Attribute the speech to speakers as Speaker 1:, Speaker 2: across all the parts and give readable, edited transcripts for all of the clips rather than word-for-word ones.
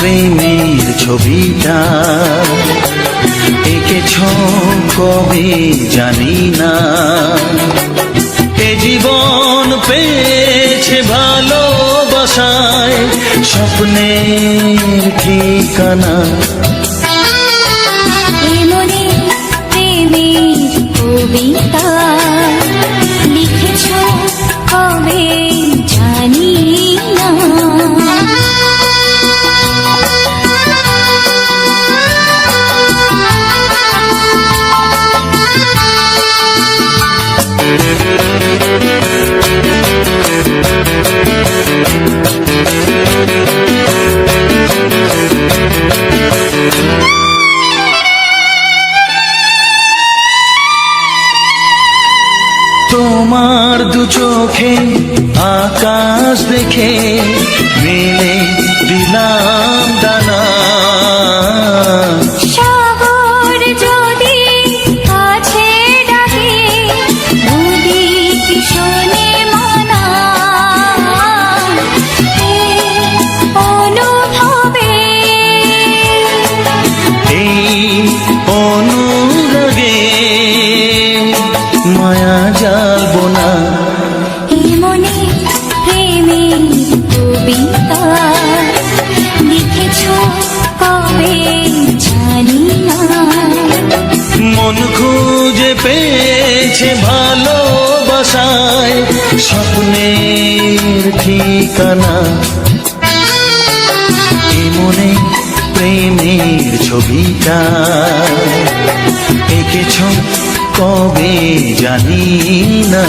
Speaker 1: প্রেমের ছবিটা এঁকেছ কবে জানি না। এ জীবন পেয়েছে ভালোবাসায় স্বপ্নের ঠিকানা।
Speaker 2: মনে প্রেমের কবিতা লিখেছ কবে জানি না।
Speaker 1: তোমার দু চোখে আকাশ দেখে মেলে দিলাম দানা।
Speaker 2: সাগর যদি কাছে ডাকে নদী কি শোনে মানা। এই অনুভবে
Speaker 1: এই অনুরাগে মায়া জ্বালবো না।
Speaker 2: এই মনে প্রেমের কবিতা লিখেছ কবে জানি না।
Speaker 1: মন খুঁজে পেয়েছে ভালোবাসায় স্বপ্নের ঠিকানা। এ মনে প্রেমের ছবিটা এঁকেছ কবে জানি না।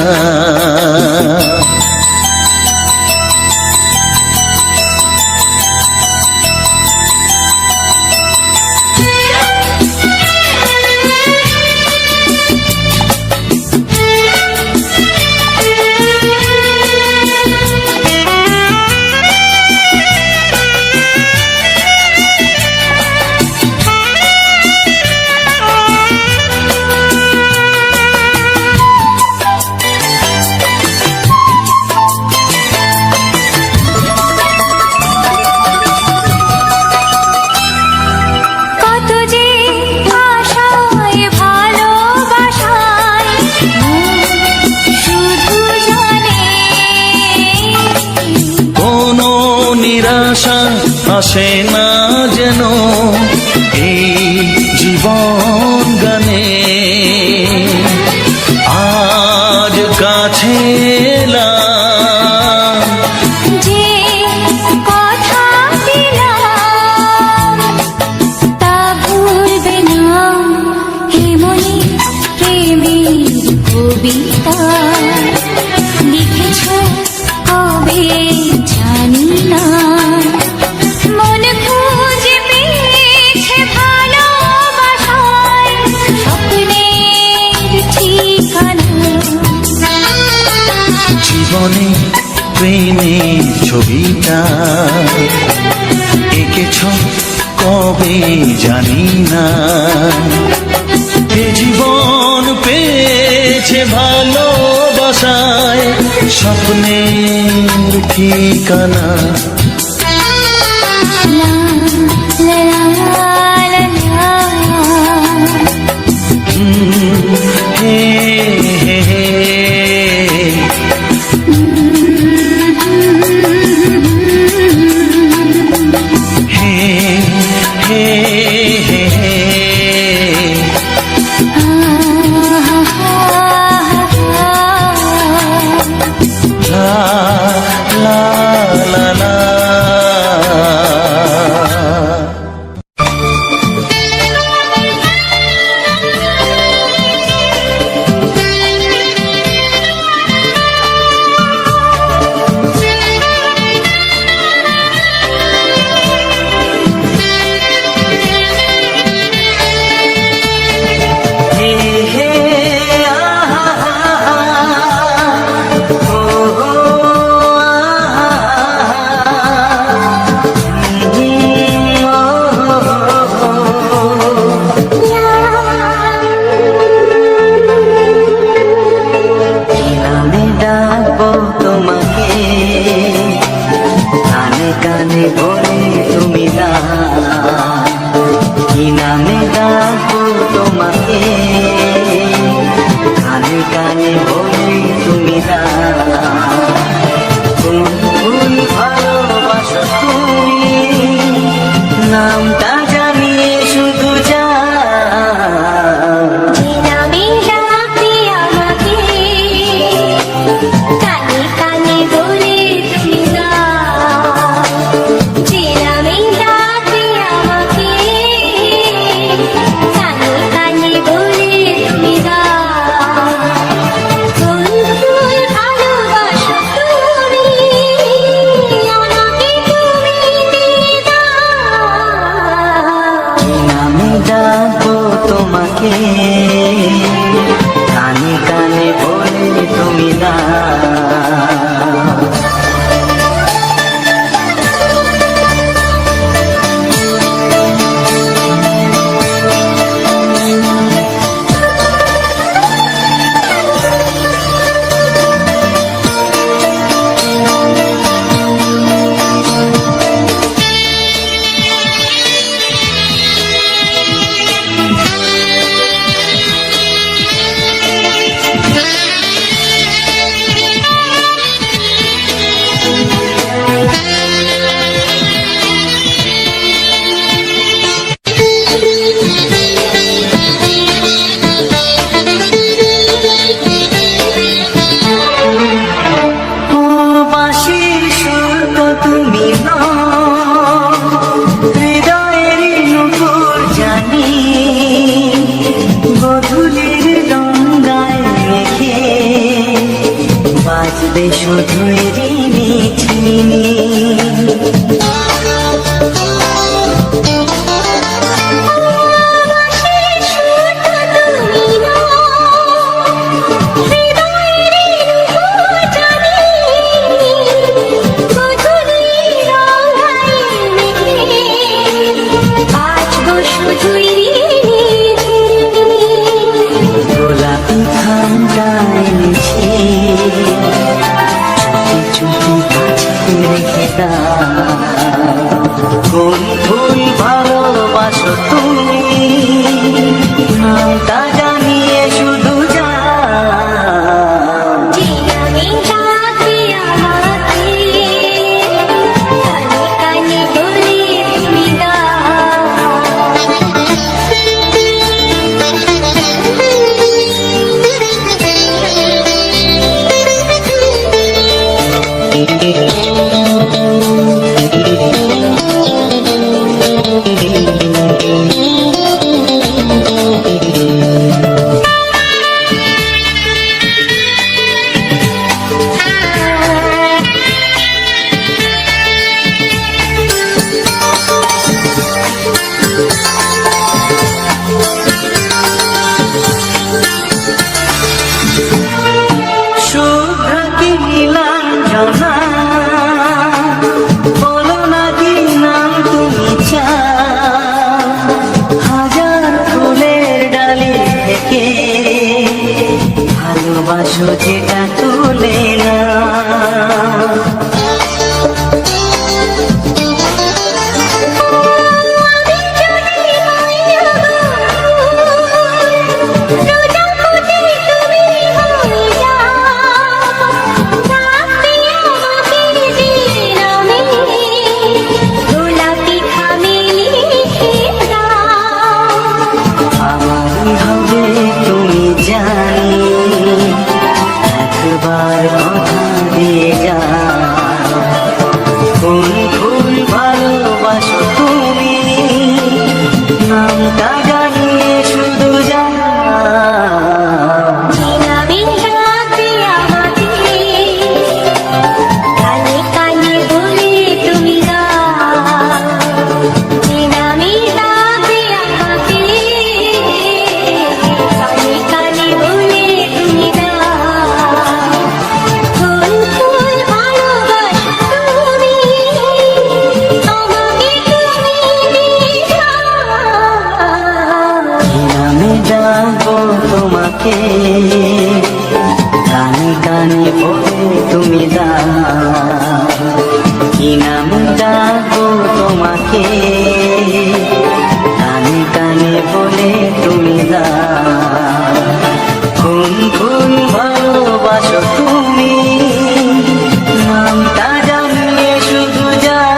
Speaker 1: নিরাশা আসে না যেন এই জীবন গানে। আজ কাছে এলাম
Speaker 2: যে কথা দিলাম তা ভুলবে না। হে মনে প্রেমের কবিতা লিখেছ কবে জানি না। মন খুঁজে পেয়েছে ভালোবাসায় স্বপ্নের ঠিকানা।
Speaker 1: জীবনে প্রেমের ছবিটা এঁকেছ কবে জানি না। এ জীবন পেয়েছে ভালোবাসায় স্বপ্নের ঠিকানা।
Speaker 2: লা লা লা লা লা।
Speaker 1: হে হে হে হে হে হে হে। লা লা লা লা।
Speaker 2: কানে কানে বলে তুমি গাও যে নামে ডাকে আমাকে কানে কানে বলে তুমি গাও ফুল ফুল ভালোবাসো তুমি আমাকে তুমি দিয়ে দাও
Speaker 3: নামে ডাকবো তোমাকে কানে কানে বলে তুমি দাও ও বাঁশির সুর তো তুমি নও, হৃদয়েরই নূপুর জানি গধূলির গঙ্গায় মেখে বাজবে শুধুই রিমিঝিমি গোলাপি খামটায় নিচে চুপি চুপি কাছে রেখে দাও কোন ফুল ভালোবাসো তুমি নামটা জানিয়ে শুধু যাও শুভ্র কি নীলাঞ্জনা বলো না কি নাম তুমি চাও হাজার ফুলের ডালি থেকে ভালোবাসো যেটা তুলে না আমারই হবে তুমি জানি একবার কথা দিয়ে যাও কোন ফুল ভালোবাসো তুমি নামটা জানিয়ে শুধু যাও ডাকবো তোমাকে কানে কানে বলে তুমি দাও কি নাম ডাকবো তোমাকে কানে কানে বলে তুমি দাও কোন ফুল ভালোবাসো তুমি নামটা জানিয়ে শুধু যাও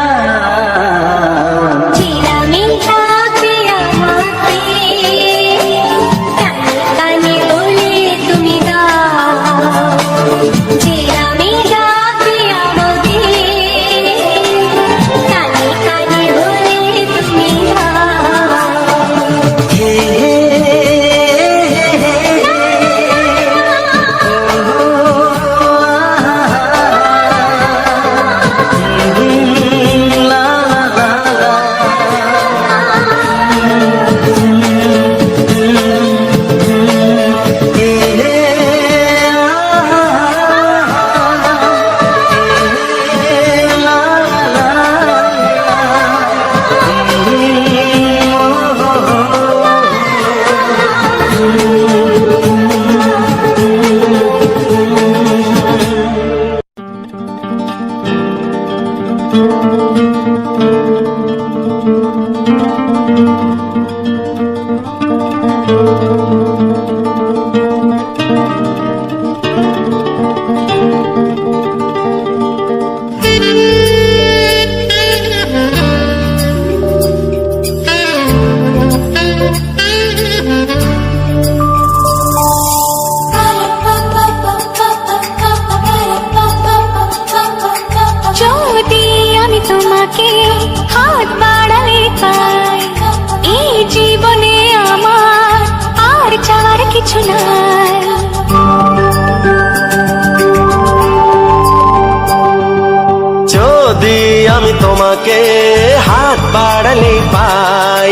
Speaker 2: কানে কানে বলে তুমি দাও যে আমি ডাকি আমাকে কানে কানে বলে তুমি
Speaker 3: হে হে লা লা লা
Speaker 2: যদি আমি তোমাকে হাত বাড়ালে পাই এই জীবনে আমার আর চাওয়ার কিছু নাই
Speaker 1: যদি আমি তোমাকে হাত বাড়ালে পাই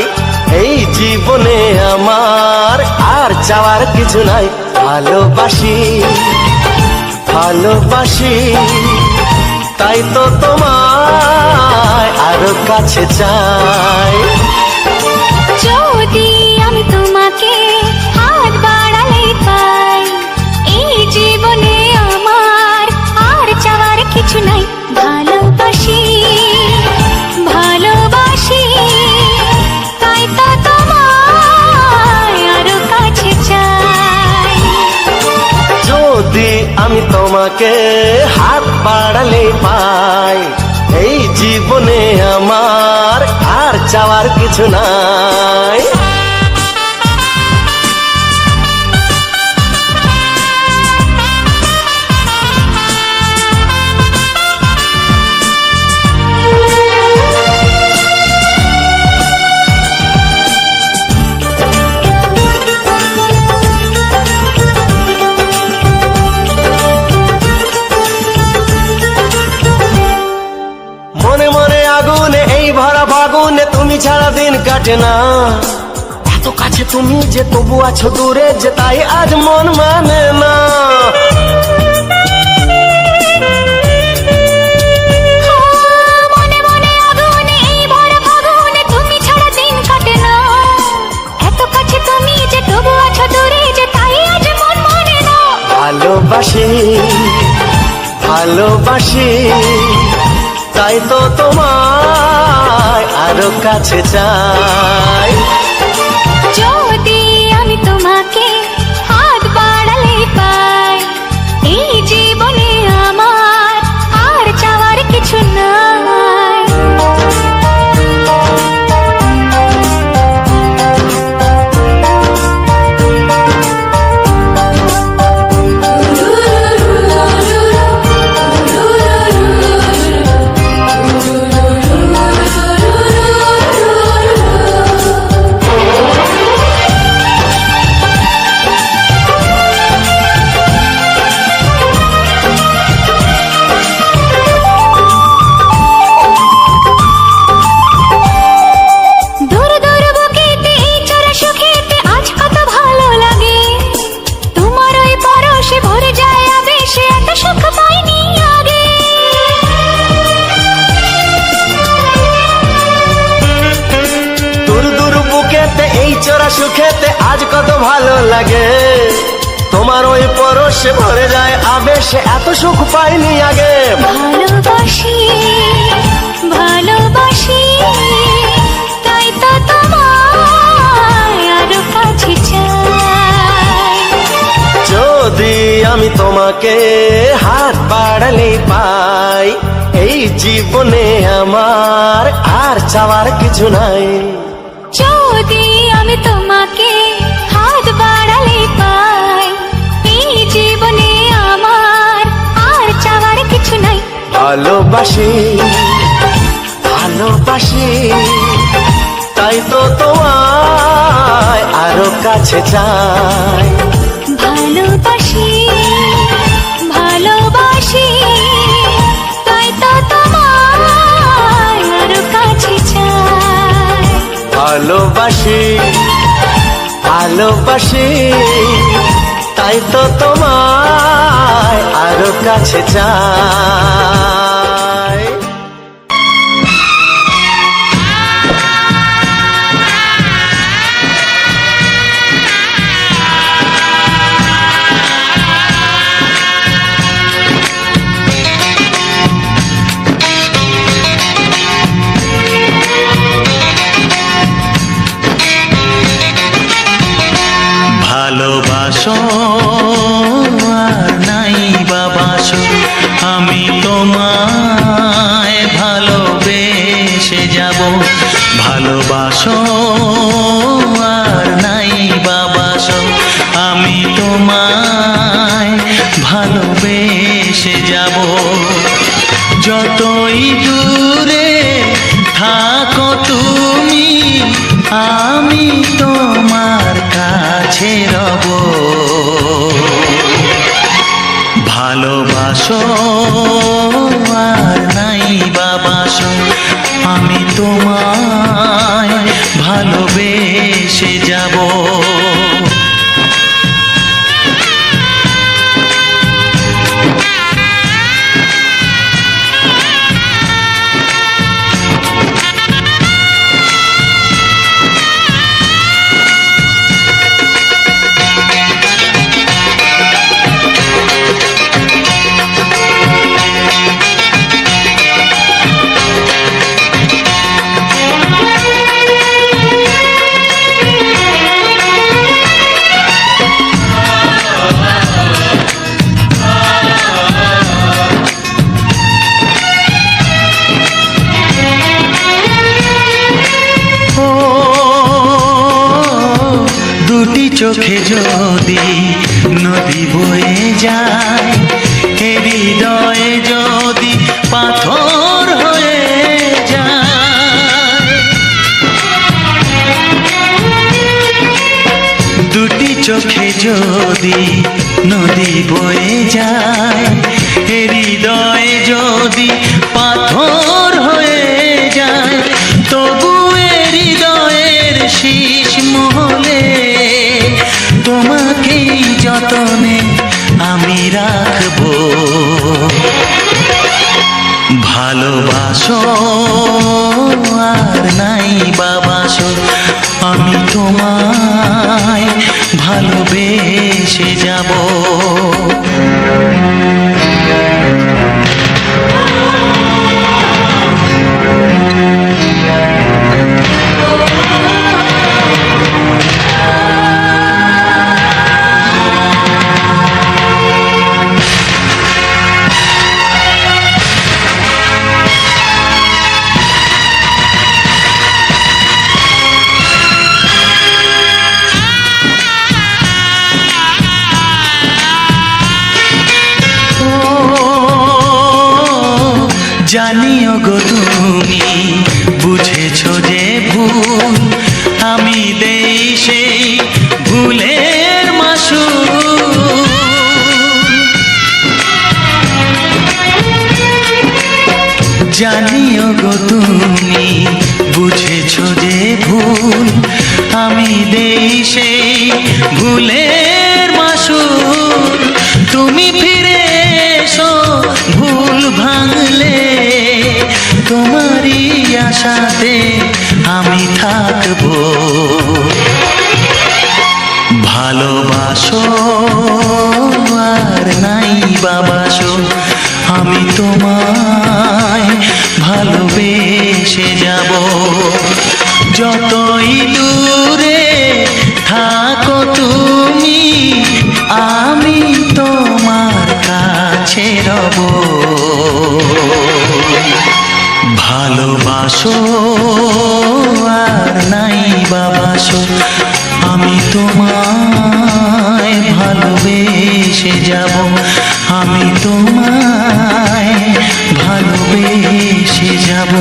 Speaker 1: এই জীবনে আমার আর চাওয়ার কিছু নাই ভালোবাসি ভালোবাসি তাই তো তোমায় আরো কাছে চাই
Speaker 2: যদি আমি তোমাকে হাত বাড়ালে পাই এই জীবনে আমার আর চাওয়ার কিছু নাই ভালোবাসি ভালোবাসি তাই তো তোমায় আরো কাছে চাই
Speaker 1: যদি আমি তোমাকে হাত বাড়ালে পাই এই জীবনে আমার আর চাওয়ার কিছু নাই মনে মনে আগুনে এই ভরা ফাগুনে তুমি ছাড়া দিন কাটে না এত কাছে তুমি যে তবু আছো দূরে যে তাই আজ মন মানে না
Speaker 2: মনে মনে আগুনে এই ভরা ফাগুনে তুমি ছাড়া দিন কাটে না এত কাছে তুমি যে তবু আছো দূরে যে তাই আজ মন মানে না
Speaker 1: ভালোবাসি ভালোবাসি তাই তো তোমায় আরো কাছে চাই
Speaker 2: যদি আমি তোমাকে হাত বাড়ালে পাই এই জীবনে আমার আর চাওয়ার কিছু নাই
Speaker 1: চোরা সুখেতে আজ কত ভালো লাগে তোমার ওই পরশে ভরে যায় আবেশে এত সুখ পাইনি আগে
Speaker 2: ভালোবাসি ভালোবাসি তাই তো তোমায় আরো কাছে চাই
Speaker 1: যদি আমি তোমাকে হাত বাড়ালে পাই এই জীবনে আমার আর চাওয়ার কিছু নাই
Speaker 2: যদি আমি তোমাকে হাত বাড়ালে পাই এই জীবনে আমার
Speaker 1: ভালোবাসি ভালোবাসি তাই তো তোমায় আরো কাছে চাই
Speaker 2: ভালোবাসি ভালোবাসি তাই তো তোমায় আরো কাছে চাই
Speaker 1: ভালোবাসি ভালোবাসি তাই তো তোমায় আরো কাছে চাই
Speaker 4: ভালোবাসো আর নাই বাবাসো আমি তোমায় ভালোবেসে যাব ভালোবাসো আর নাই বাবাসো আমি তোমায় ভালোবেসে যাব যতই দূরে থাকো তুমি আমি তোমার কাছে রব ভালোবাসো আর নাই বাবাসো আমি তোমায় ভালোবেসে যাব দুটি চোখে যদি নদী বয়ে যায় হৃদয়ে যদি পাথর হয়ে যায় দুটি চোখে যদি নদী বয়ে যায় হৃদয়ে যদি পাথর হয়ে যায় তবু হৃদয়ের শীষ মহলে তোমাকেই যতনে আমি রাখবো ভালোবাসো আর নাই বাবাসো আমি তোমায় ভালোবেসে যাব জানিও গো তুমি বুঝেছো যে ভুল আমি দেই সেই ভুলের মাসুল জানিও গো তুমি বুঝেছো যে ভুল আমি দেই সেই ভুলের মাসুল তুমি ফিরে এসো ভুল ভাঙলে তোমারই আশাতে আমি থাকবো ভালোবাসো আর নাই বাবাসো আমি তোমায় ভালোবেসে যাব যতই দূরে থাকো তুমি আমি তোমার কাছে রব ভালোবাসো আর নাই বাবাসো আমি তোমায় ভালোবেসে যাব আমি তোমায় ভালো যাব।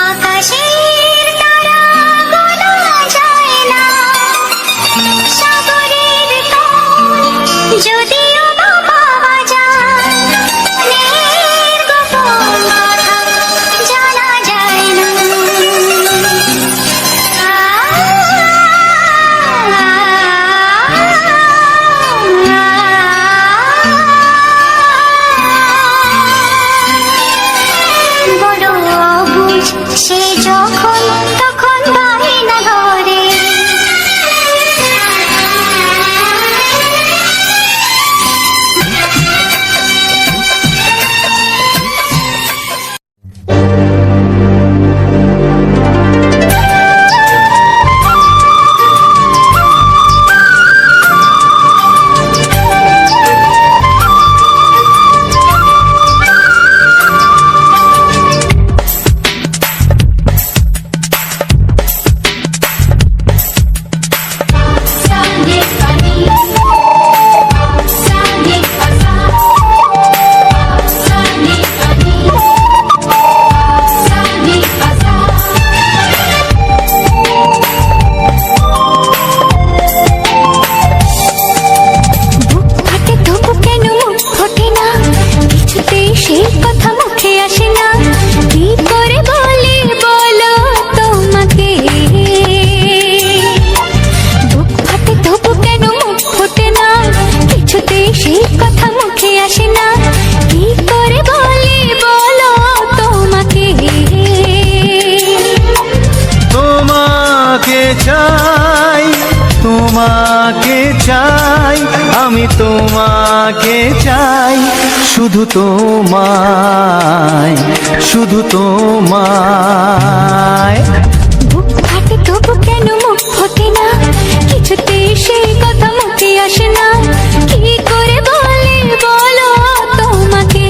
Speaker 2: আকাশের তারা গোনা যায় না, সাগরের তল যদিও বা পাওয়া যায়, মনের গোপন কথা জানা যায় না। বড় অবুঝ সে যখন তখন বাহিনা ধরে, সেই কথা মুখে আসে না, কি করে বলি বলো তোমাকে। বুক ফাটে তবু কেন মুখ ফোটে না, কিছুতেই সেই কথা মুখে আসে না, কি করে বলি বলো তোমাকে।
Speaker 4: তোমাকে চাই, তোমাকে চাই, আমি তোমাকে চাই, শুধু তোমায়, শুধু তোমায়।
Speaker 2: বুক ফাটে তবু কেন মুখ ফোটে না, কিছুতেই সেই কথা মুখে আসে না, কি করে বলি বলো তোমাকে।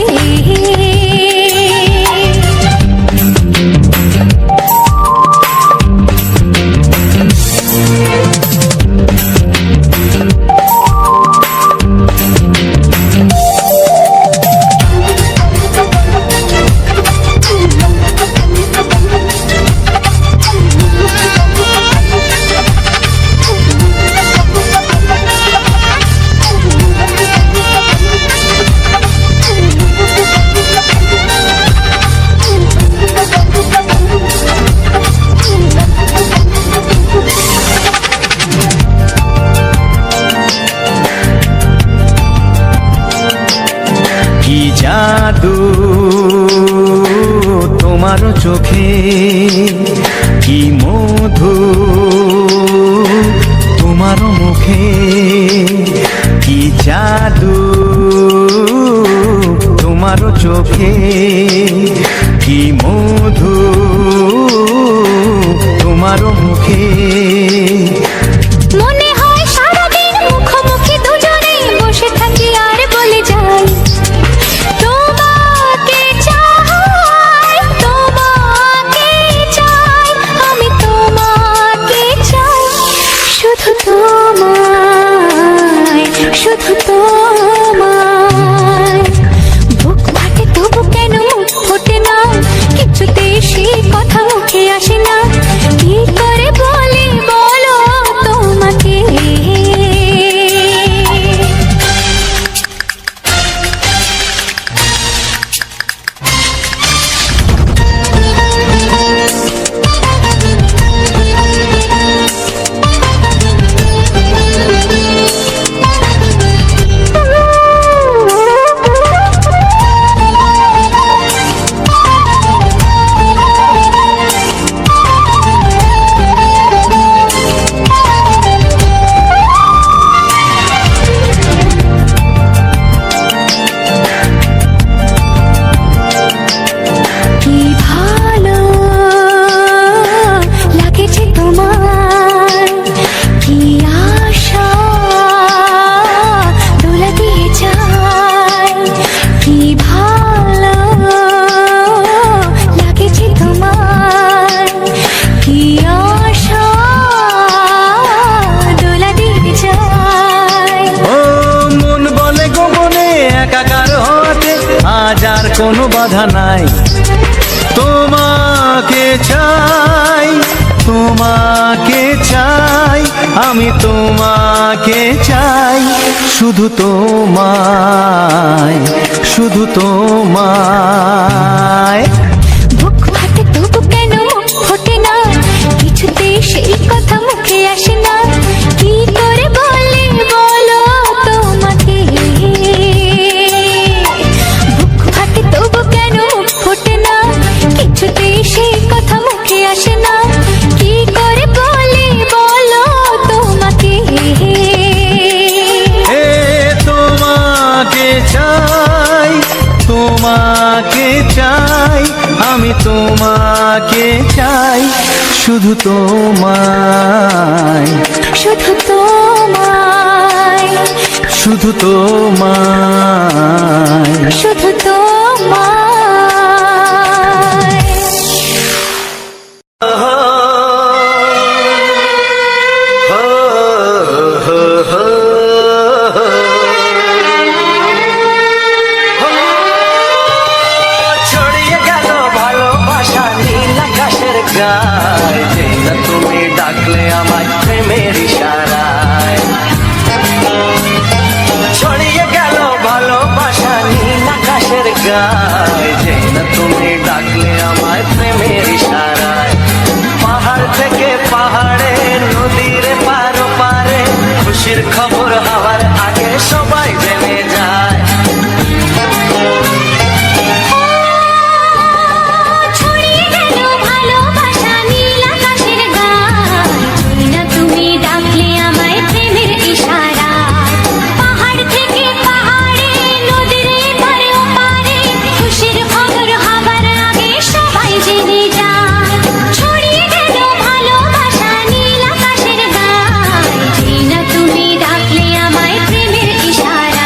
Speaker 4: কি জাদু তোমার চোখে, কি মধু তোমার মুখে, কি জাদু তোমার চোখে, কি মধু তোমার মুখে।
Speaker 2: মনে হয় সারাদিন মুখোমুখি দুজনে বসে থাকি আর বলে যাই, তোমাকে চাই, তোমাকে চাই, আমি তোমাকে চাই, শুধু তোমায়, শুধু তোমায়। বুক ফাটে তবু কেন মুখ ফোটে না, কিছুতেই সেই কথা মুখে আসে না, কি করে বলি
Speaker 4: বাধা নাই। তোমাকে চাই, তোমাকে চাই, আমি তোমাকে চাই, শুধু তোমায়, শুধু তোমায়।
Speaker 2: বুক ফাটে তবু কেন মুখ ফোটে না, কিছুতে সেই কথা মুখে আসে না, কি করে বলে বলো তোমাকে। বুক ফাটে তবু কেন মুখ ফোটে না, কিছুতে সেই কথা মুখে আসে না, কি করে বলে বলো তোমাকে।
Speaker 4: এ তোমাকে চাই, তোমাকে চাই, আমি তোমাকে চাই, শুধু তোমায়,
Speaker 2: শুধু তোমায়,
Speaker 4: শুধু তোমায়।
Speaker 2: শুধু তোমায়।
Speaker 1: ছড়িয়ে গেল ভালোবাসা নীল আকাশের গায়, যে না তুমি ডাকলে আমার প্রেমের ইশারায়। ছড়িয়ে গেল ভালোবাসা নীল আকাশের গায়, যে না তুমি ডাকলে আমার প্রেমের ইশারায়। পাহাড় থেকে পাহাড়ে, নদীর পার পারে, খুশির খবর হওয়ার আগে সবাই জেনে যায়।
Speaker 2: ছড়িয়ে গেল ভালোবাসা নীল আকাশের গায়, যে না তুমি ডাকলে আমায় প্রেমের ইশারায়। পাহাড় থেকে পাহাড়ে, নদীর এপারে ওপারে, খুশির খবর হবার আগে সবাই জেনে যায়। ছড়িয়ে গেল ভালোবাসা নীল আকাশের গায়, যে না তুমি ডাকলে আমায় প্রেমের ইশারায়।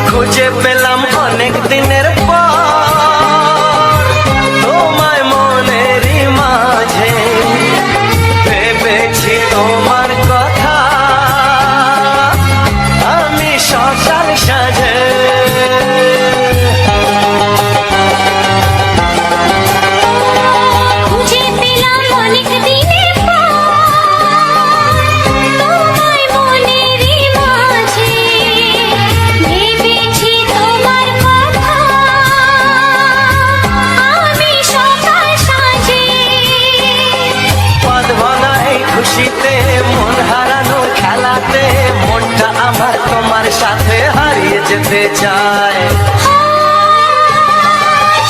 Speaker 1: খুঁজে পেলাম অনেক দিনের পর তোমায় মনেরই মাঝে, ভেবেছি তোমার কথা আমি সকাল সাজে।
Speaker 2: খুঁজে পেলাম অনেক দিনের পর তোমায় মনেরই মাঝে, ভেবেছি তোমার কথা আমি সকাল সাজে।
Speaker 1: বাঁধবানা এই খুশিতে, মন হারানো খেলাতে, মনটা আমার তোমার সাথে হারিয়ে যেতে চায়।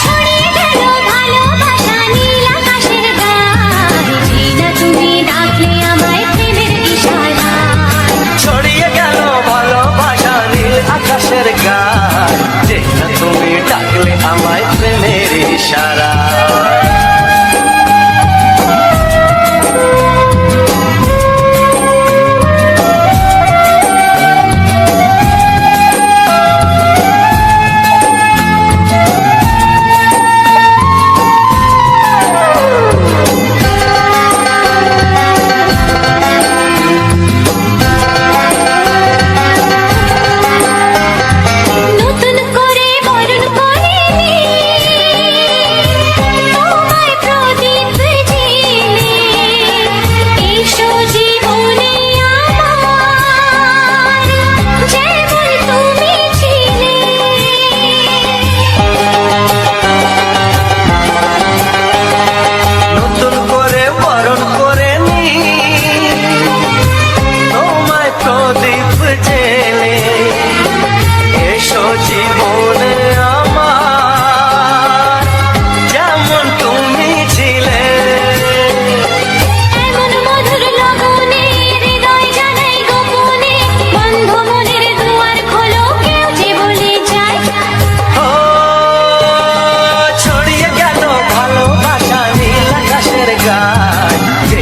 Speaker 2: ছড়িয়ে গেল ভালোবাসা নীল আকাশের গায়, যে না তুমি ডাকলে আমায় প্রেমের ইশারায়।
Speaker 1: ছড়িয়ে গেল ভালোবাসা নীল আকাশের গায়, যে না তুমি ডাকলে আমায় প্রেমের ইশারা।
Speaker 2: নতুন করে বরণ করে নি, তোমায় প্রদীপ জেলে, এসো জীবনে আমার, যেমন তুমি ছিলে।
Speaker 1: নতুন করে বরণ করে নি, তোমায় প্রদীপ জেলে, এসো জীবনে আমার, যেমন তুমি ছিলে।
Speaker 2: এমন মধুর লগনে হৃদয় জানাই গোপনে, বন্ধ মনের দুয়ার খোলো, কেউ যে বলে যায়।
Speaker 1: ও ছড়িয়ে গেল ভালোবাসা নীল আকাশের গায়, যে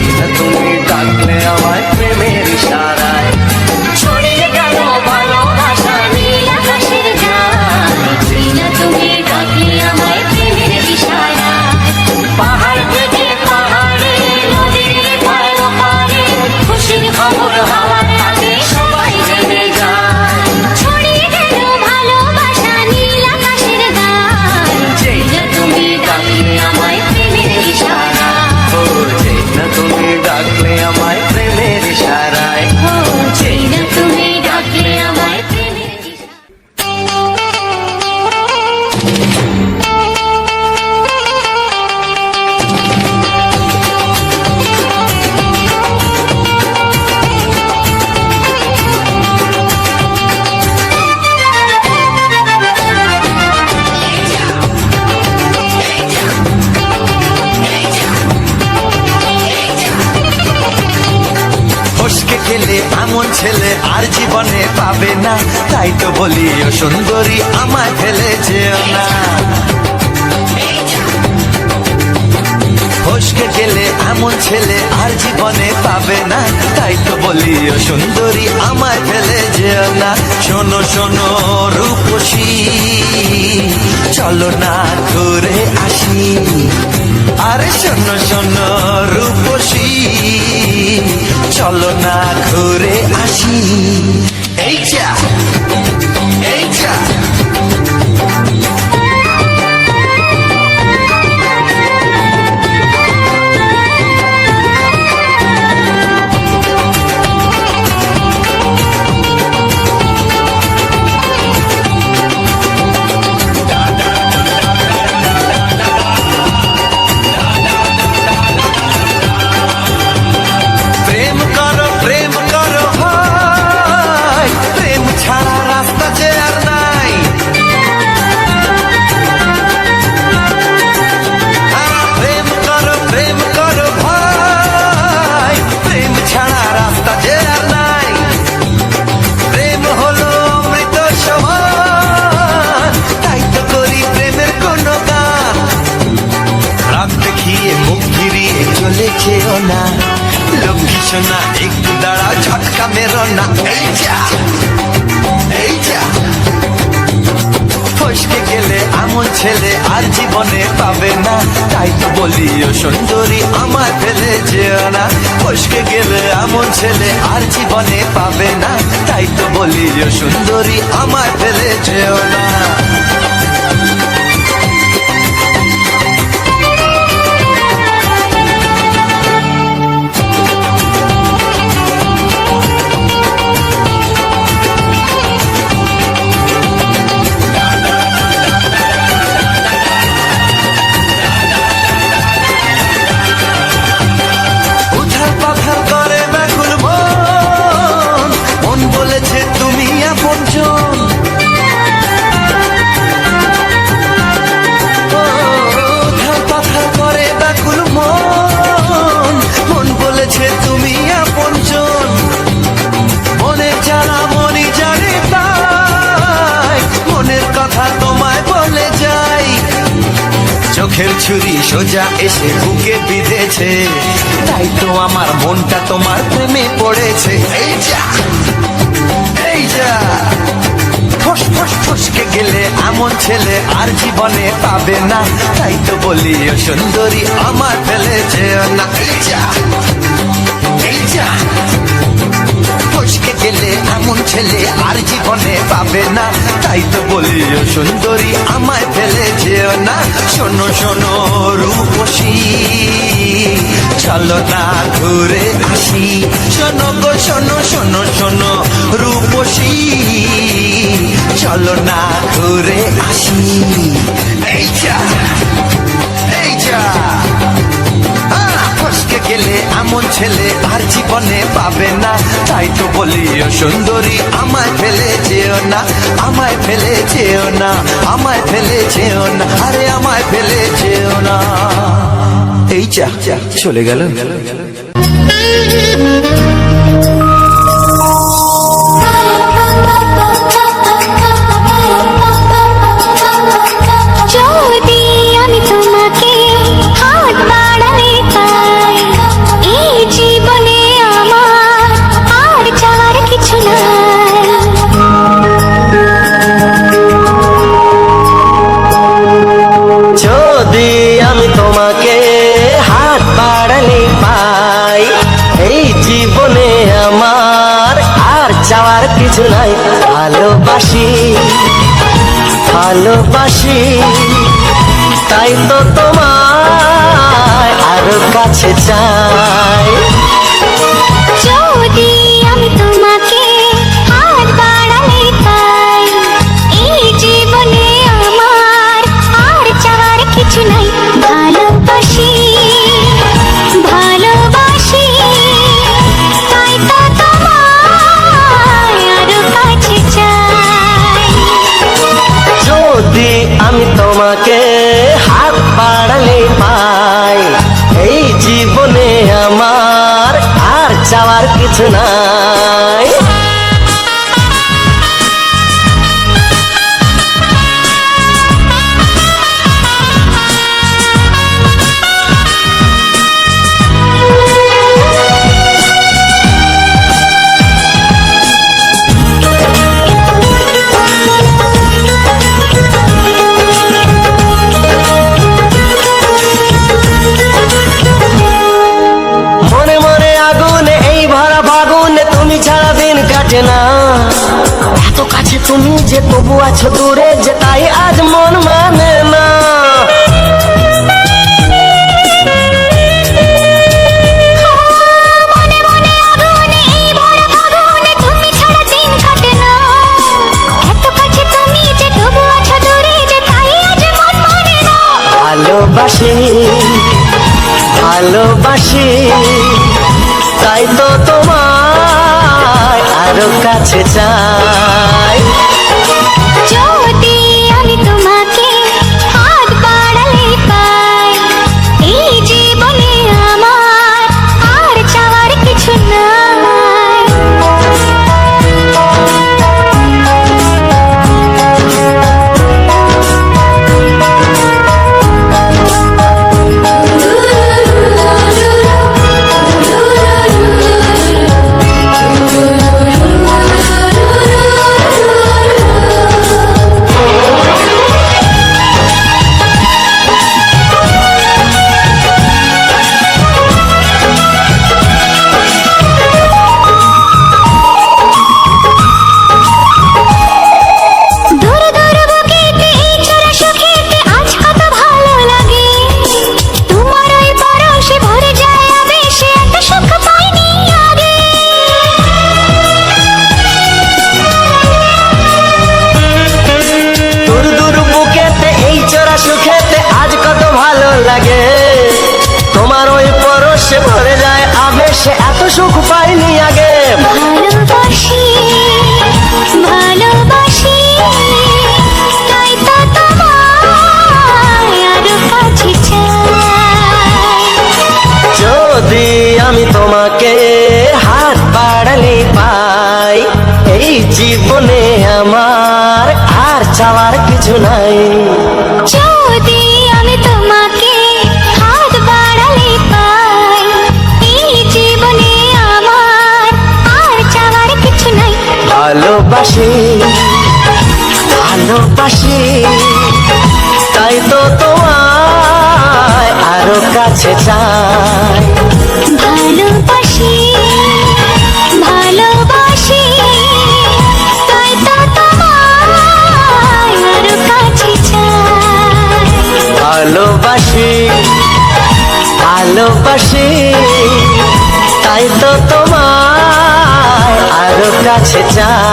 Speaker 1: ছেলে আর জীবনে পাবে না, তাই তো বলি ও সুন্দরী আমায় ফেলে যেও না। ফসকে গেলে এমন ছেলে আর জীবনে পাবে না, তাই তো বলি ও সুন্দরী আমায় ফেলে যেও না। শোনো শোনো রূপসী, চলো না ঘুরে আসি। আরে শোনো শোনো রূপসী, চলো না ঘুরে আসি। এই যা এই যা না। লক্ষ্মী সোনা একটু দাঁড়া, ঝটকা মেরো না। এই যা এই যা ফসকে গেলে এমন ছেলে আর জীবনে পাবে না, তাই তো বলি ও সুন্দরী আমায় ফেলে যেও না। ফসকে গেলে এমন ছেলে আর জীবনে পাবে না, তাই তো বলি ও সুন্দরী আমায় ফেলে যেও না। চোখের ছুরি সোজা এসে বুকে বিঁধেছে, তাই তো আমার মনটা তোমার প্রেমে পড়েছে। এই যা এই যা ফস ফস ফসকে গেলে এমন ছেলে আর জীবনে পাবে না, তাই তো বলি ও সুন্দরী আমার ফেলে যেও না। এই যা এই যা ফসকে গেলে এমন ছেলে আর জীবনে পাবে না, তাই তো বলি ও সুন্দরী আমায় ফেলে যেও না। শোনো শোনো রূপসী, চলো না ঘুরে আসি। শোনো গো শোনো শোনো শোনো রূপসী, চলো না ঘুরে আসি। এই যা এই যা ফসকে গেলে এমন ছেলে আর জীবনে পাবে না, তাই তো বলি ও সুন্দরী আমায় ফেলে যেও না। আমায় ফেলে যেও না, আমায় ফেলে যেও না, আরে আমায় ফেলে যেও না। এই যা চলে গেল।
Speaker 2: যদি আমি তোমাকে হাত বাড়ালে পাই, এই জীবনে আমার আর চাওয়ার কিছু নাই।
Speaker 1: যদি আমি তোমাকে হাত বাড়ালে পাই, এই জীবনে আমার আর চাওয়ার কিছু নাই। ভালোবাসি ভালোবাসি, তাই তো তোমায় আরো কাছে চাই।
Speaker 2: যদি আমি তোমাকে হাত বাড়ালে পাই, এই জীবনে আমার আর চাওয়ার কিছু নাই। ভালোবাসি ভালোবাসি, তাই তো তোমায় আরো কাছে চাই।
Speaker 1: যদি আমি তোমাকে হাত বাড়ালে পাই, এই জীবনে আমার তুমি যে তবু আছো দূরে, যে তাই আজ মন মানে না।
Speaker 2: মনে মনে আগুনে এই ভরা ফাগুনে তুমি ছাড়া দিন কাটে না। এত কাছে তুমি যে তবু আছো দূরে, যে তাই আজ মন মানে না।
Speaker 1: ভালোবাসি ভালোবাসি তাই তো তোমায় আরো কাছে চাই।
Speaker 2: যদি আমি তোমাকে হাত বাড়ালে পাই, এই জীবনে আমার আর চাওয়ার কিছু নাই। দূর দূর বুকেতে এই চোরা সুখেতে আজ কত ভালো লাগে। তোমার ওই পরশে ভরে যায় আবেশে, এত সুখ পাইনি আগে।
Speaker 1: দূর দূর বুকেতে এই চোরা সুখেতে আজ কত ভালো লাগে। তোমার ওই পরশে ভরে যায় আবেশে, এত সুখ পাইনি আগে।
Speaker 2: ভালোবাসি ভালোবাসি তাই তো তোমায় আরো কাছে চাই।
Speaker 1: যদি আমি তোমাকে হাত বাড়ালে পাই, এই জীবনে আমার আর চাওয়ার কিছু নাই।
Speaker 2: যদি আমি তোমাকে হাত বাড়ালে পাই, এই জীবনে আমার আর চাওয়ার কিছু নাই।
Speaker 1: ভালোবাসি ভালোবাসি তাই তো তোমায় আরো কাছে চাই।
Speaker 2: ভালোবাসি ভালোবাসি তাই তো তোমায় আরো কাছে চাই।
Speaker 1: ভালোবাসি ভালোবাসি তাই তো তোমায় আরো কাছে চাই।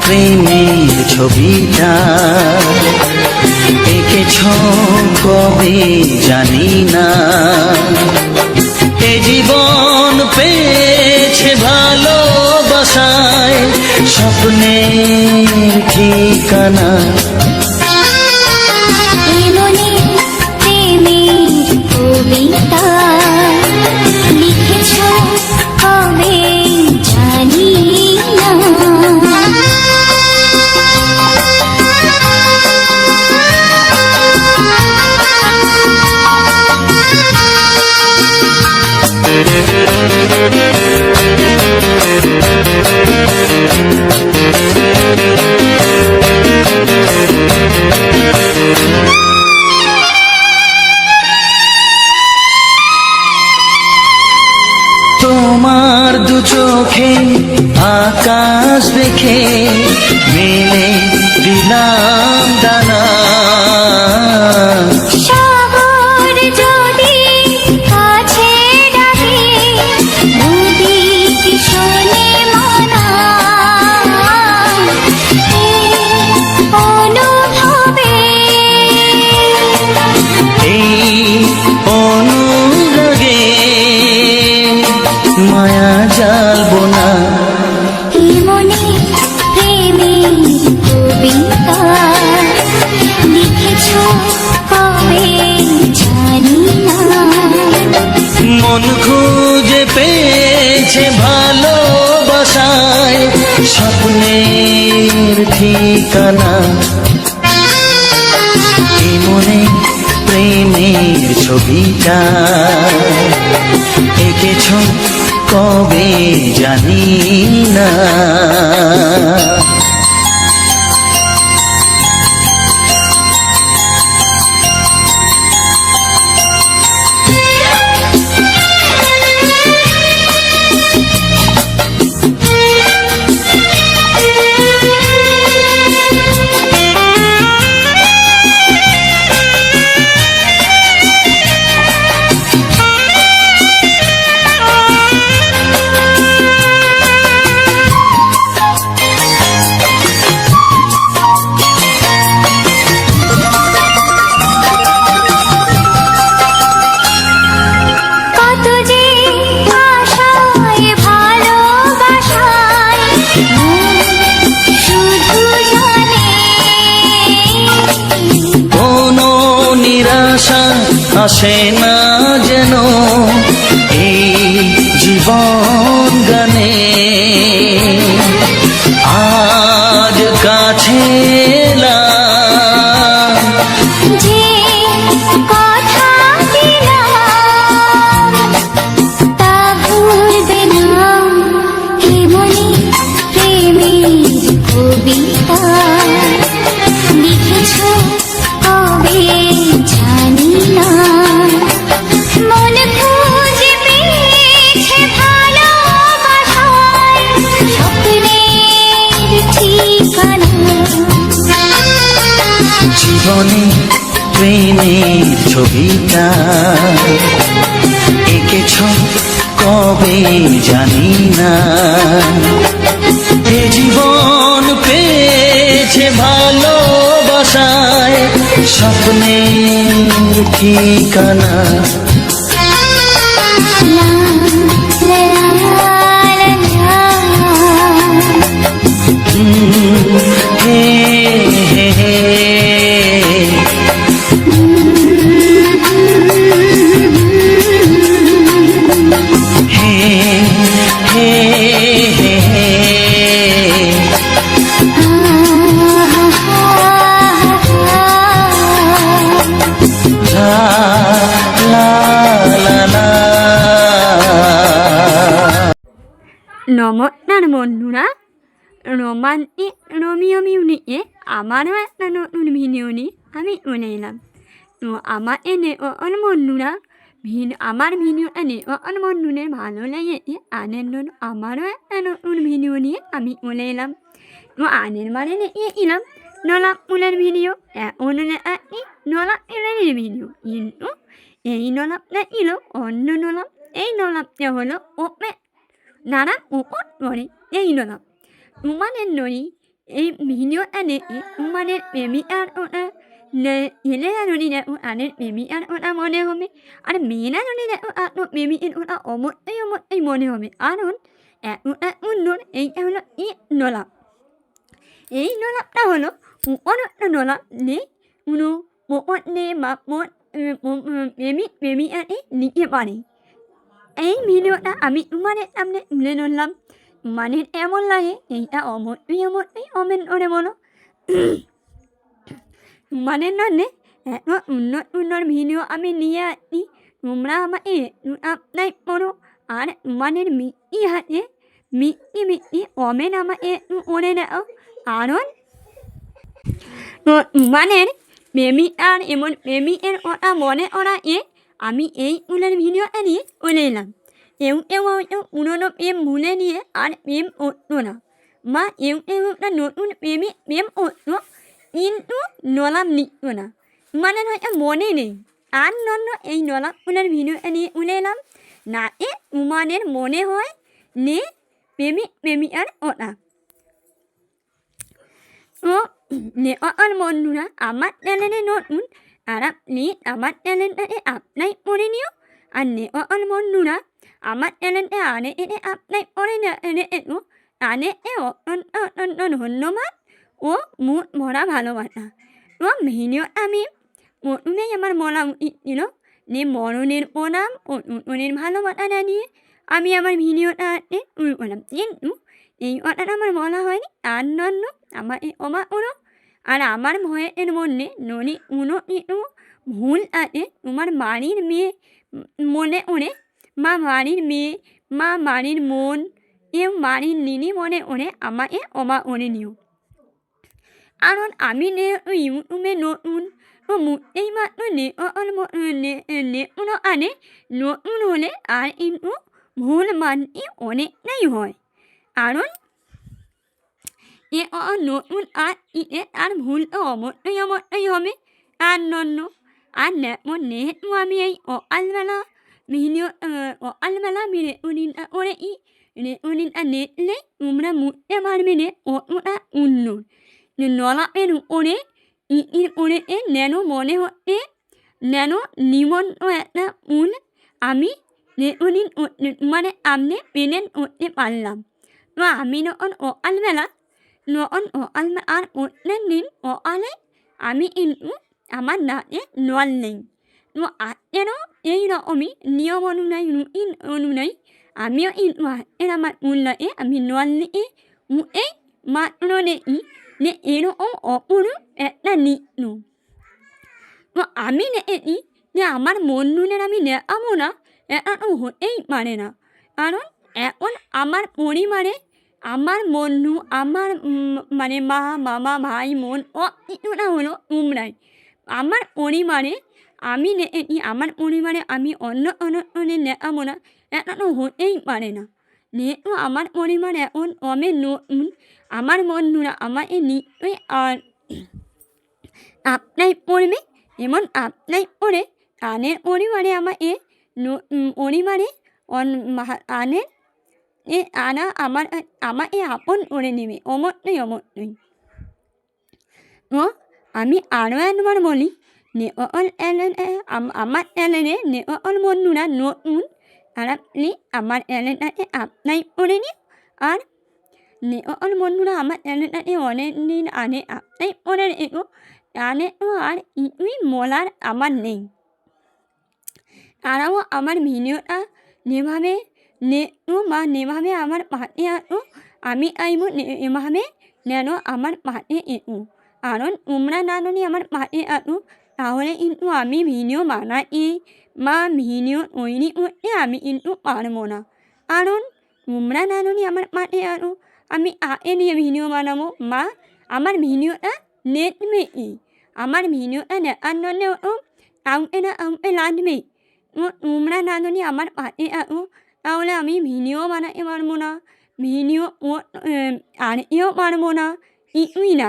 Speaker 4: প্রেমের ছবিটা এঁকেছ কবে জানি না। এ জীবন পেয়েছে ভালোবাসায় স্বপ্নের ঠিকানা।
Speaker 2: মনে প্রেমের কবিতা লিখেছ কবে জানি না।
Speaker 4: তোমার দু চোখে আকাশ দেখে মেলে দিলাম দানা।
Speaker 2: কবে জানি না।
Speaker 4: মন খুঁজে পেয়েছে ভালোবাসায় স্বপ্নের ঠিকানা। এই মনে প্রেমের ছবিটা এঁকেছ কবে জানি না।
Speaker 2: কত যে আশায় ভালোবাসায় মন শুধু জানে
Speaker 4: কোনো নিরাশা আসে না যেন এই জীবন গানে। আজ কাছে এলাম,
Speaker 2: যে কথা দিলাম তা ভুলবে না। হে মনে প্রেমের কবিতা লিখেছ কবে জানি না। মন খুঁজে পেয়েছে ভালোবাসায় স্বপ্নের ঠিকানা।
Speaker 4: জীবনে প্রেমের ছবিটা এঁকেছ কবে জানি না। এ জীবন পেয়েছে ভালোবাসায় স্বপ্নের ঠিকানা।
Speaker 2: লা লা লা লা।
Speaker 4: হে হে হে। হে হে হে হে। লা লা লা লা।
Speaker 5: নমস্কার বন্ধুরা, রোমান্টিক রোমিও মিউজিকে আমারও একটা নতুন ভিডিও নিয়ে আমি চলে এলাম। তো আমার এনে বন্ধুরা আমার ভিডিওটা নিয়ে বন্ধুদের ভালো লেগেছে আনের জন্য আমারও একটা নতুন ভিডিও নিয়ে আমি চলে এলাম। তো আনের বারে দেখিয়েছিলাম নলাপ ফুলের ভিডিও, এখন একটি নলাপ ফুলের ভিডিও, কিন্তু এই নলাপটা ছিল অন্য নলাপ। এই নলাপটা হলো ওপে নানা উপর পড়ে এই নলাপ। তোমাদের নই এই ভিডিওটা দেখে তোমাদের প্রেমিকার ওটা ছেলেরা যদি দেখো তাদের প্রেমিকার ওটা মনে হবে, আর মেয়েরা যদি দেখো আপনার প্রেমিকের ওটা অবশ্যই মনে হবে। কারণ এতটা সুন্দর এইটা হলো ই নলাপ। এই নলাপটা হলো উপর একটা নলাপ নেই কোনো ওপর নেই বা প্রেমিকাকে নিতে পারে। এই ভিডিওটা আমি তোমাদের সামনে তুলে ধরলাম। তোমাদের এমন লাগে এইটা অবশ্যই কমেন্ট করে বলো। তোমাদের জন্য এত সুন্দর ভিডিও আমি নিয়ে আসছি, তোমরা আমাকে সাবস্ক্রাইব করো আর তোমাদের মিষ্টি হাতে মিষ্টি কমেন্ট আমাকে একটু করে দাও। কারণ তোমাদের প্রেমিকার এমন প্রেমিকের কথা মনে করা আমি এই ফুলের ভিডিওটা নিয়ে চলে এলাম। কেউ হয়তো পুরোনো প্রেম ভুলে নিয়ে আর প্রেম করতো না, বা কেউ একটা নতুন প্রেম করতো কিন্তু নলাপ নিত না, মানে হয়তো মনে নেই। আর জন্য এই নলাপ ফুলের ভিডিওটা নিয়ে চলে এলাম, না তোমাদের মনে হয় নে প্রেমিকার কথা। তো নেওয়ার বন্ধুরা আমার চ্যানেলে নতুন, তারা প্লিজ আমার চ্যানেলটাকে আপনাই করে নিও। আর নেওয়ার বন্ধুরা আমার চ্যানেলটা আরে এনে আপনাই করে একটু তাদের অত্যন্ত ধন্যবাদ ও মুখ ভরা ভালোবাসা। তো ভিডিওটা আমি প্রথমেই আমার বলা উচিত ছিল যে মরণের প্রণাম ও নতুনের ভালোবাসাটা নিয়ে আমি আমার ভিডিওটা শুরু করলাম, কিন্তু এই কথাটা আমার বলা হয়নি। তার জন্য আমার এই অবাকগুলো আর আমার ভয়ের মধ্যে ননি উনো একটু ভুল আছে। তোমার বাড়ির মেয়ে মনে করে মা বাড়ির মেয়ে মা বাড়ির মন এবং বাড়ির নিনি মনে করে আমাকে অবাক করে নিও, কারণ আমি ইউটিউবে নতুন তো মুহূর্তেই মাত্র নেটগুলো আনে নতুন হলে আর কিন্তু ভুল মানটি অনেকটাই হয়, কারণ নতুন আর ইতে আর ভুল তো অবশ্যই হবে। তার জন্য আর যেহেতু আমি এই সকালবেলা রেকর্ডিংটা করেছি, রেকর্ডিংটা দেখলে তোমরা বুঝতে পারবে যে কতটা সুন্দর। নলাপের উপরে ইটির করেতে যেন মনে হচ্ছে যেন নিমন্ত একটা ফুল আমি রেকর্ডিং মানে আপনি প্রেজেন্ট করতে পারলাম। তো আমি যখন সকালবেলা আর প্রত্যেক দিন সকালে আমি কিন্তু আমার দাঁতে জল নেই। তো আজকেরও এই রকমই নিয়ম অনুযায়ী রুটিন অনুযায়ী আমিও কিন্তু আজকের আমার উল্লাতে আমি জল নিয়ে মুখেই মাত্র দেখি যে এরকম অপরূপ একটা নৃত্য। তো আমি দেখেছি যে আমার বন্ধুদের আমি দেখাবো না, এটা তো হতেই পারে না, কারণ এখন আমার পরিবারে আমার বন্ধু আমার মানে মা বাবা ভাই বোন কিছুটা হলো তোমরাই আমার পরিবারে। আমি দেখেছি আমার পরিবারে আমি অন্য অন্যদের দেখাবো না, এটা তো হতেই পারে না। যেহেতু আমার পরিবার এখন কমে নতুন, আমার বন্ধুরা আমাকে নিশ্চয়ই আর আপনাই পড়বে এবং আপনাই পড়ে তাদের পরিবারে আমাকে পরিবারে আনের আনা আমাকে আপন করে নেবে অবশ্যই। তো আমি আরও একবার বলি, আমার চ্যানেলে বন্ধুরা নতুন তারা প্লিজ আমার চ্যানেলটাকে আপনাই করে নিন, আর বন্ধুরা আমার চ্যানেলটাকে অনেক দিন আগে আপনাই করে রেখো, তাহলে তো আর কিছুই বলার আমার নেই। তারাও আমার ভিডিওটা যেভাবে যেভাবে আমার পাশে আসো আমি চাইব এভাবে যেন আমার পাশে এসো, কারণ তোমরা না যদি আমার পাশে আসো তাহলে কিন্তু আমি ভিডিও বানাই বা ভিডিও তৈরি করতে আমি কিন্তু পারবো না, কারণ তোমরা না যদি আমার পাশে আসো আমি আগে নিয়ে ভিডিও বানাবো বা আমার ভিডিওটা দেখবে, আমার ভিডিওটা দেখার জন্য কাউকে না কাউকে লাগবে। তোমরা না যদি আমার পাশে আসো তাহলে আমি ভিডিও বানাতে পারবো না, ভিডিও আনতেও পারবো না, কিছুই না,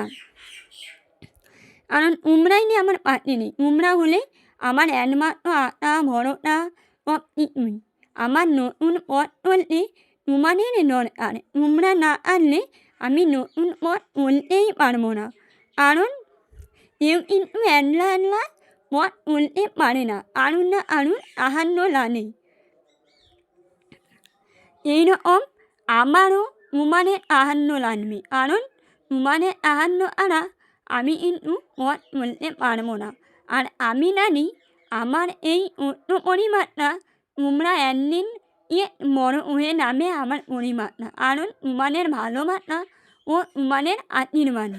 Speaker 5: কারণ তোমরাই নিয়ে আমার পাশে নেই। তোমরা হলে আমার একমাত্র আশা ভরসা সব কিছুই। আমার নতুন পথ চলতে তোমাদের দরকার, তোমরা না আনলে আমি নতুন পথ চলতেই পারবো না, কারণ কেউ কিন্তু একলা পথ চলতে পারে না, আরুন না আরুন সাহায্য লাগে। এইরকম আমারও তোমাদের সাহায্য লাগবে, কারণ তোমাদের সাহায্য ছাড়া আমি কিন্তু পথ চলতে পারবো না। আর আমি জানি আমার এই ছোট্ট পরিবারটা তোমরা একদিন বড় হয়ে নামে আমার পরিবারটা, কারণ তোমাদের ভালোবাসা ও তোমাদের আশীর্বাদ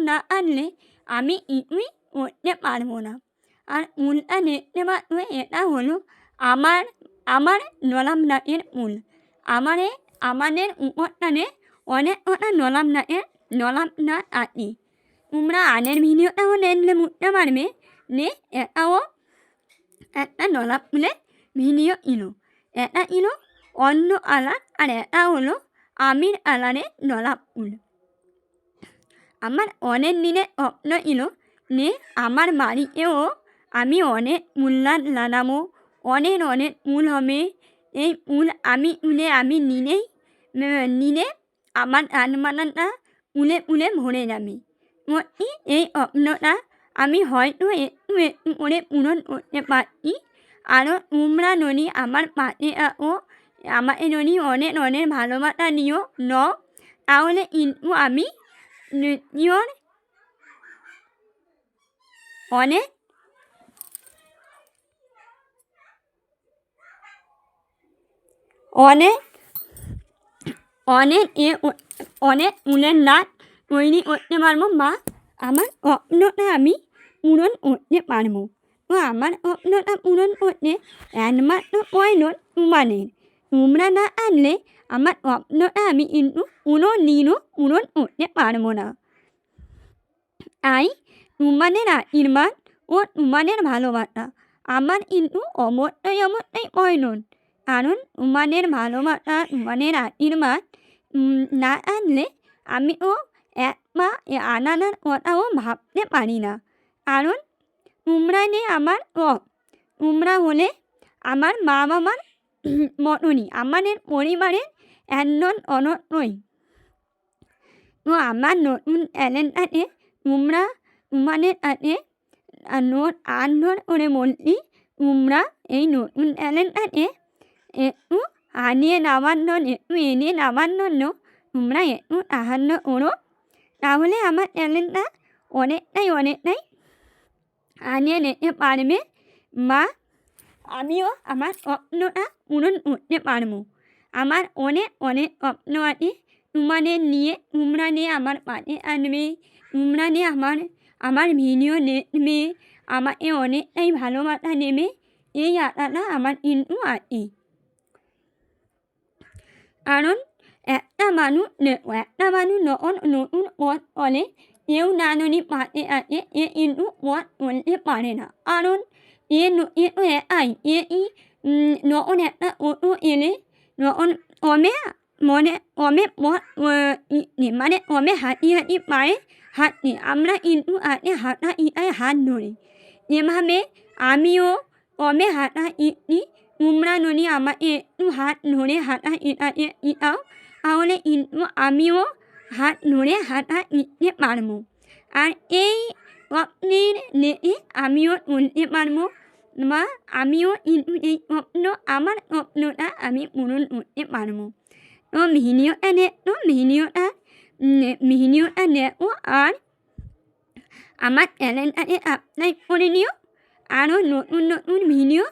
Speaker 5: না আনলে আমি কিছুই করতে পারবো না। আর উল্টা দেখতে পাচ্ছ এটা হলো আমার নলাম নাকের উল। আমাদের উপরটানে অনেক কটা নলাম নাক আছে। তোমরা আগের ভিডিওটাও দেখলে বুঝতে পারবে যে এটাও একটা নলাম ফুলের ভিডিও ছিল। এটা ছিল অন্য আলার আর এটা হলো আমির আলারের নলাম ফুল। আমার অনেক দিনের স্বপ্ন ছিল যে আমার বাড়িতেও আমি অনেক ফুল গাছ লাগাবো, অনেক ফুল হবে। এই ফুল আমি নিলে আমার রান্নাবান্নাটা ফুলে ভরে যাবে। সত্যি এই স্বপ্নটা আমি হয়তো একটু করে পূরণ করতে পারছি। আরও তোমরা যদি আমার পাশে আসো, আমাকে যদি অনেক ভালোবাসা দিও তাহলে কিন্তু আমি অনেক অনেক অনেক অনেক উলের নাচ তৈরি করতে পারবো মা আমার স্বপ্নটা আমি পূরণ করতে পারবো তো আমার স্বপ্নটা পূরণ করতে একমাত্র প্রয়োজন তোমাদের তোমরা না আনলে আমার স্বপ্নটা আমি কিন্তু কোনোদিনও পূরণ করতে পারবো না তাই তোমাদের আশীর্বাদ ও তোমাদের ভালোবাসা আমার কিন্তু অবশ্যই প্রয়োজন কারণ তোমাদের ভালোবাসা তোমাদের আশীর্বাদ না আনলে আমিও আনার কথাও ভাবতে পারি না কারণ তোমরা নিয়ে আমার তোমরা হলে আমার মা বাবার মতনই আমাদের পরিবারের একজন অনন্যই তো আমার নতুন ট্যালেন্টটাকে তোমরা তোমাদের কাছে আন্দোলন করে বলছি তোমরা এই নতুন ট্যালেন্টটাকে একটু আনিয়ে নেওয়ার জন্য একটু এনে নেওয়ার জন্য তোমরা একটু সাহায্য করো তাহলে আমার ট্যালেন্টটা অনেকটাই আনিয়ে নিতে পারবে বা আমিও আমার স্বপ্নটা পূরণ করতে পারবো আমার অনেক স্বপ্ন আছে তোমাদের নিয়ে তোমরা নিয়ে আমার পাশে আনবে তোমরা নিয়ে আমার ভিডিও দেখবে আমাকে অনেকটাই ভালোবাসা নেবে এই আশাটা আমার কিন্তু আছে কারণ একটা মানুষ যখন নতুন পথ চলে কেউ না যদি পাশে আছে এ কিন্তু পথ চলতে পারে না কারণ এ তো একাই যখন একটা অটো এলে যখন হাঁটি পায়ে হাঁটি আমরা কিন্তু আগে হাঁটা ইটায় হাত ধরি এভাবে আমিও হাঁটা ইটি তোমরা যদি আমাকে একটু হাত ধরে হাঁটা ইটাও তাহলে কিন্তু আমিও হাত ধরে হাঁটা ইটতে পারবো আর এই স্বপ্নের নেটে আমিও তুলতে পারবো বা আমিও কিন্তু এই আমার স্বপ্নটা আমি পূরণ করতে পারবো তো ভিডিওটা দেখো আর আমার চ্যানেলটাকে সাবস্ক্রাইব করে নিও আরও নতুন ভিডিও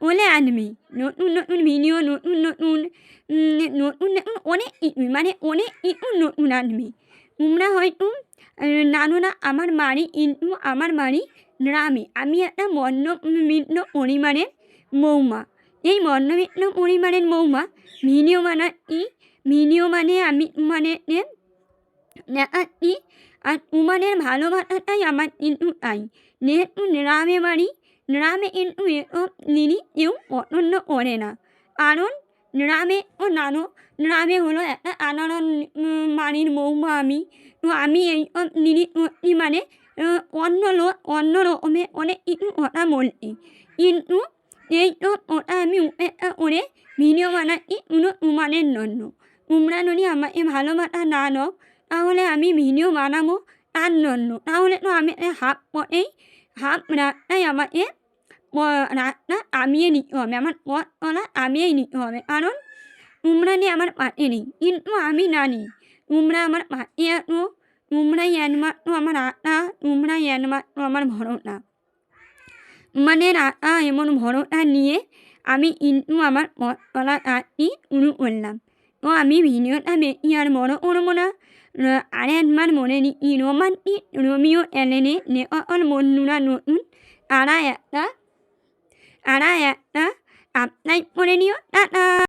Speaker 5: বলে আনবে নতুন ভিডিও নতুন অনেক কিছু অনেক কিছু নতুন আনবে তোমরা হয়তো জানো না আমার বাড়ি গ্রামে আমি একটা মধ্যবিত্ত পরিবারের বৌমা এই মধ্যবিত্ত পরিবারের বৌমা ভিডিও আমি দেখাচ্ছি আর তোমাদের ভালোবাসাটাই আমার কিন্তু তাই যেহেতু গ্রামে কিন্তু এসব জিনিস কেউ পছন্দ করে না কারণ গ্রামে হলো একটা সাধারণ বাড়ির বৌমা আমি তো আমি এইসব জিনিস করছি অন্য রকমের অনেক কিছু কথা বলছি কিন্তু এইসব কথা আমি উপেক্ষা করে ভিডিও বানাচ্ছি তোমাদের জন্য তোমরা যদি আমাকে ভালোবাসা না দাও তাহলে আমি ভিডিও বানাবো তার জন্য তাহলে তো আমি হাফ রাতটাই আমাকে রাতটা নামিয়ে নিতে হবে আমার পথ চলা নামিয়েই নিতে হবে কারণ তোমরা নিয়ে আমার পাশে নেই কিন্তু আমি জানি তোমরা আমার পাশে আছো তোমরাই একমাত্র আমার আশা তোমরাই একমাত্র আমার ভরসা তোমাদের আশা এমন ভরসা নিয়ে আমি কিন্তু আমার পথ চলা কাজটি শুরু করলাম তো আমি ভিডিওটা বেশি আর বড় করবো না আরেকবার মনে নিই রোমান্টিক রোমিও এলেনে সকল বন্ধুরা নতুন তারা একটা সাবস্ক্রাইব করে নিও টাটা।